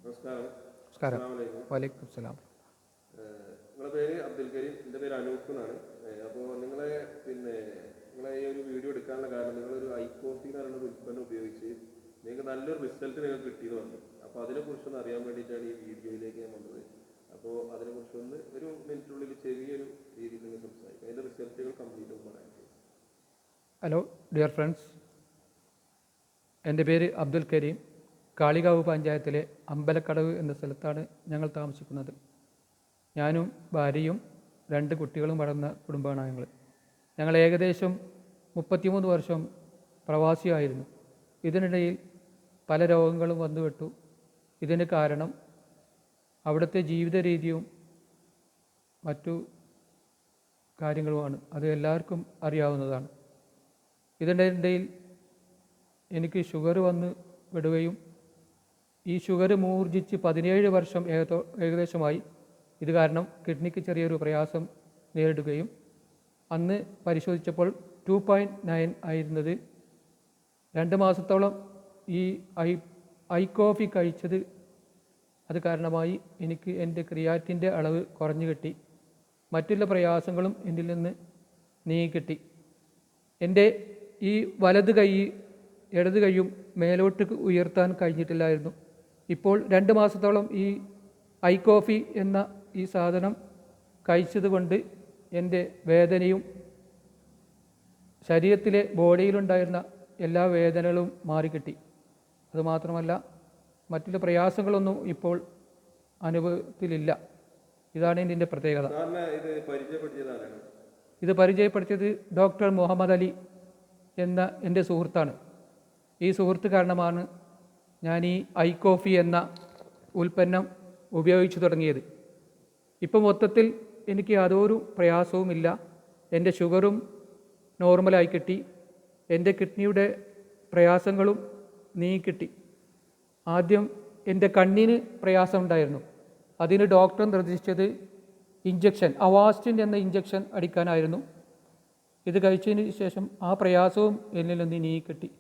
നമസ്കാരം. നമസ്കാരം. വലൈക്കും സലാം. നിങ്ങളുടെ പേര് അബ്ദുൽ കരീം, എൻ്റെ പേര് അനൂപ് എന്നാണ്. അപ്പോൾ നിങ്ങളെ ഈ ഒരു വീഡിയോ എടുക്കാനുള്ള കാരണം നിങ്ങളൊരു ഐക്കോഫി എന്ന് പറയുന്ന ഒരു ഉൽപ്പന്നം ഉപയോഗിച്ച് നിങ്ങൾക്ക് നല്ലൊരു റിസൾട്ട് നിങ്ങൾക്ക് കിട്ടിയെന്ന് പറഞ്ഞു. അപ്പോൾ അതിനെക്കുറിച്ചൊന്ന് അറിയാൻ വേണ്ടിയിട്ടാണ് ഈ വീഡിയോയിലേക്ക് ഞാൻ വന്നത്. അപ്പോൾ അതിനെക്കുറിച്ചൊന്ന് ഒരു മിനിറ്റിനുള്ളിൽ ചെറിയൊരു രീതിയിൽ നിങ്ങൾ സംസാരിക്കാം. അതിൻ്റെ റിസൾട്ടുകൾ കംപ്ലീറ്റ് ഒന്ന് പറയാൻ. ഹലോ ഡിയർ ഫ്രണ്ട്സ്, എൻ്റെ പേര് അബ്ദുൽ കരീം. കാളികാവ് പഞ്ചായത്തിലെ അമ്പലക്കടവ് എന്ന സ്ഥലത്താണ് ഞങ്ങൾ താമസിക്കുന്നത്. ഞാനും ഭാര്യയും 2 കുട്ടികളും വളർന്ന കുടുംബമാണ് ഞങ്ങൾ ഏകദേശം 33 വർഷം പ്രവാസിയായിരുന്നു. ഇതിനിടയിൽ പല രോഗങ്ങളും വന്നുപെട്ടു. ഇതിന് കാരണം അവിടുത്തെ ജീവിത രീതിയും മറ്റു കാര്യങ്ങളുമാണ്. അത് എല്ലാവർക്കും അറിയാവുന്നതാണ്. ഇതിൻ്റെ ഇടയിൽ എനിക്ക് ഷുഗർ വന്ന് വിടുകയും ഈ ഷുഗർ മൂർജിച്ച് 17 വർഷം ഏകദേശമായി. ഇത് കാരണം കിഡ്നിക്ക് ചെറിയൊരു പ്രയാസം നേരിടുകയും അന്ന് പരിശോധിച്ചപ്പോൾ 2.9 ആയിരുന്നത് 2 മാസത്തോളം ഈ ഐക്കോഫി കഴിച്ചത് അത് കാരണമായി എനിക്ക് എൻ്റെ ക്രിയാറ്റിൻ്റെ അളവ് കുറഞ്ഞു കിട്ടി. മറ്റുള്ള പ്രയാസങ്ങളും എന്നിൽ നിന്ന് നീങ്ങിക്കിട്ടി. എൻ്റെ ഈ വലത് കൈ ഇടത് കൈയും മേലോട്ട് ഉയർത്താൻ കഴിഞ്ഞിട്ടില്ലായിരുന്നു. ഇപ്പോൾ 2 മാസത്തോളം ഈ ഐക്കോഫി എന്ന ഈ സാധനം കഴിച്ചതുകൊണ്ട് എൻ്റെ വേദനയും ശരീരത്തിലെ ബോഡിയിലുണ്ടായിരുന്ന എല്ലാ വേദനകളും മാറിക്കിട്ടി. അതുമാത്രമല്ല, മറ്റുള്ള പ്രയാസങ്ങളൊന്നും ഇപ്പോൾ അനുഭവത്തിലില്ല. ഇതാണ് ഇതിൻ്റെ പ്രത്യേകത. ഇത് പരിചയപ്പെടുത്തിയത് ഡോക്ടർ മുഹമ്മദ് അലി എന്ന എൻ്റെ സുഹൃത്താണ്. ഈ സുഹൃത്ത് കാരണമാണ് ഞാൻ ഈ ഐക്കോഫി എന്ന ഉൽപ്പന്നം ഉപയോഗിച്ചു തുടങ്ങിയത്. ഇപ്പം മൊത്തത്തിൽ എനിക്ക് യാതൊരു പ്രയാസവുമില്ല. എൻ്റെ ഷുഗറും നോർമലായി കിട്ടി. എൻ്റെ കിഡ്നിയുടെ പ്രയാസങ്ങളും നീങ്ങിക്കിട്ടി. ആദ്യം എൻ്റെ കണ്ണിന് പ്രയാസം ഉണ്ടായിരുന്നു. അതിന് ഡോക്ടർ നിർദ്ദേശിച്ചത് ഇഞ്ചക്ഷൻ, അവാസ്റ്റിൻ എന്ന ഇഞ്ചക്ഷൻ അടിക്കാനായിരുന്നു. ഇത് കഴിച്ചതിന് ശേഷം ആ പ്രയാസവും എന്നിൽ നിന്ന് നീങ്ങിക്കിട്ടി.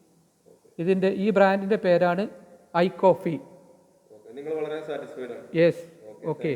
ഈ ബ്രാൻഡിൻ്റെ പേരാണ് ഐക്കോഫി. നിങ്ങൾ വളരെ സാറ്റിസ്ഫൈഡ് ആണ്? Yes, okay.